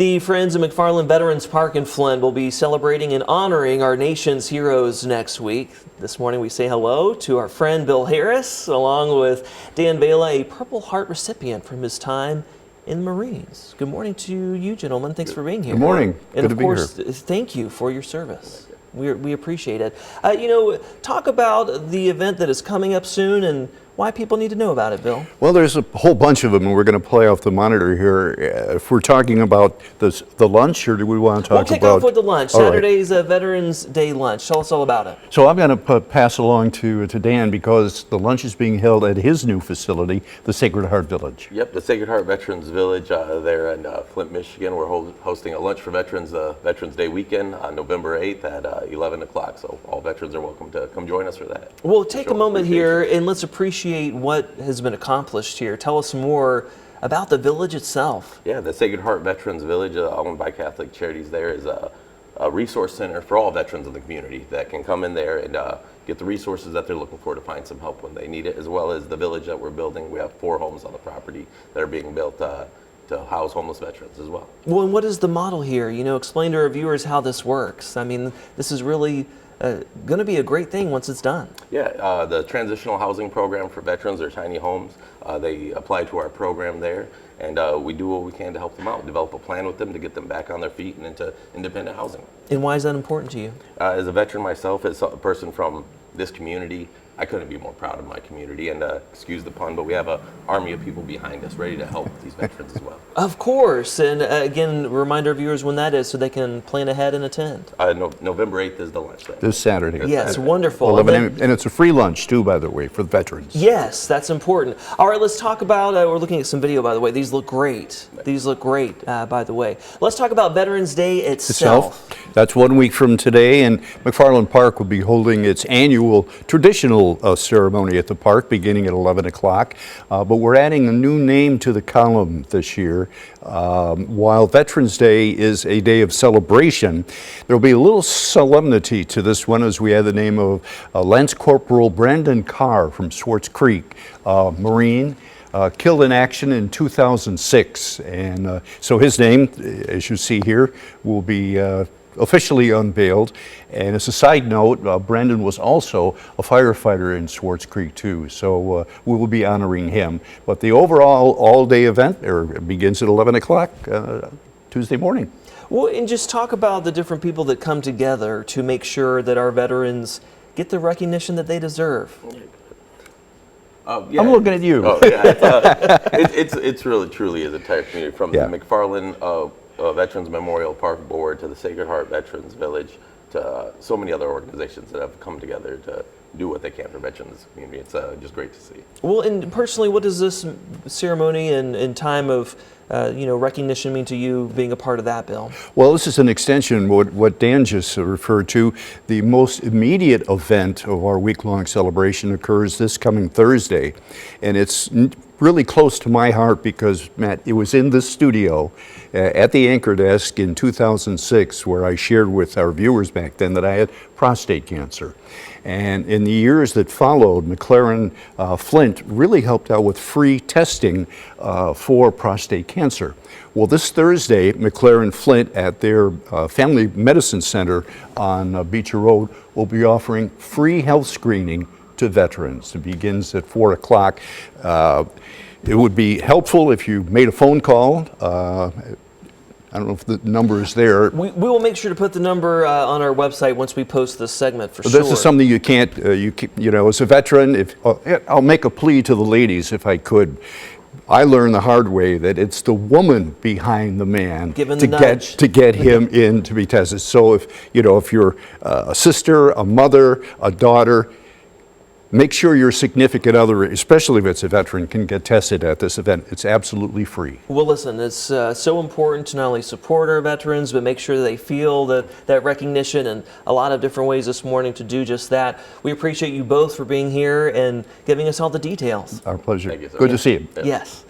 The Friends of McFarlan Veterans Park in Flint will be celebrating and honoring our nation's heroes next week. This morning we say hello to our friend Bill Harris, along with Dan Vela, a Purple Heart recipient from his time in the Marines. Good morning to you, gentlemen. Thanks for being here. Good morning. And Good of to course, be here. thank you for your service. We appreciate it. Talk about the event that is coming up soon and why people need to know about it, Bill. Well, there's a whole bunch of them, and we're going to play off the monitor here. If we're talking about the lunch, or do we want to talk about... We'll kick off with the lunch. All right. Saturday's Veterans Day lunch. Tell us all about it. So I'm going to pass along to Dan because the lunch is being held at his new facility, the Sacred Heart Village. Yep, the Sacred Heart Veterans Village there in Flint, Michigan. We're hosting a lunch for veterans, Veterans Day weekend on November 8th at 11 o'clock. So all veterans are welcome to come join us for that. Well, take a moment here and let's appreciate what has been accomplished here. Tell us more about the village itself. Yeah, the Sacred Heart Veterans Village, owned by Catholic Charities there, is a resource center for all veterans in the community that can come in there and get the resources that they're looking for to find some help when they need it, as well as the village that we're building. We have 4 homes on the property that are being built to house homeless veterans as well. Well, and what is the model here? Explain to our viewers how this works. I mean, this is really going to be a great thing once it's done. Yeah, the transitional housing program for veterans, their tiny homes, they apply to our program there, and we do what we can to help them out, develop a plan with them to get them back on their feet and into independent housing. And why is that important to you? As a veteran myself, as a person from this community, I couldn't be more proud of my community, and excuse the pun, but we have an army of people behind us ready to help these veterans as well. Of course, and again, remind our viewers when that is so they can plan ahead and attend. November 8th is the lunch day. This Saturday. Yes, wonderful. 11 a.m. And it's a free lunch too, by the way, for the veterans. Yes, that's important. All right, let's talk about, we're looking at some video, by the way. These look great. These look great, by the way. Let's talk about Veterans Day itself. That's 1 week from today, and McFarlan Park will be holding its annual traditional ceremony at the park beginning at 11 o'clock. But we're adding a new name to the column this year. While Veterans Day is a day of celebration, there will be a little solemnity to this one as we add the name of Lance Corporal Brandon Carr from Swartz Creek, Marine. Killed in action in 2006, and so his name, as you see here, will be officially unveiled. And as a side note, Brandon was also a firefighter in Swartz Creek too, so we will be honoring him. But the overall all-day event begins at 11 o'clock Tuesday morning. Well, and just talk about the different people that come together to make sure that our veterans get the recognition that they deserve. Yeah. I'm looking at you. Oh, yeah. It's really truly is a entire community, from the McFarlan Veterans Memorial Park Board to the Sacred Heart Veterans Village to so many other organizations that have come together to do what they can for veterans in this community. It's just great to see. Well, and personally, what does this ceremony and time of recognition mean to you, being a part of that, Bill? Well, this is an extension of what Dan just referred to. The most immediate event of our week-long celebration occurs this coming Thursday, and it's really close to my heart because, Matt, it was in this studio at the anchor desk in 2006 where I shared with our viewers back then that I had prostate cancer. And in the years that followed, McFarlan Flint really helped out with free testing for prostate cancer. Well, this Thursday, McFarlan Flint at their Family Medicine Center on Beecher Road will be offering free health screening to veterans. It begins at 4 o'clock. It would be helpful if you made a phone call. I don't know if the number is there. We will make sure to put the number on our website once we post this segment for sure. This is something you can't, as a veteran, I'll make a plea to the ladies if I could. I learned the hard way that it's the woman behind the man to get him in to be tested. So if you're a sister, a mother, a daughter, make sure your significant other, especially if it's a veteran, can get tested at this event. It's absolutely free. Well, listen, it's so important to not only support our veterans, but make sure they feel that recognition, and a lot of different ways this morning to do just that. We appreciate you both for being here and giving us all the details. Our pleasure. Thank you, sir. Good to see you. Yes.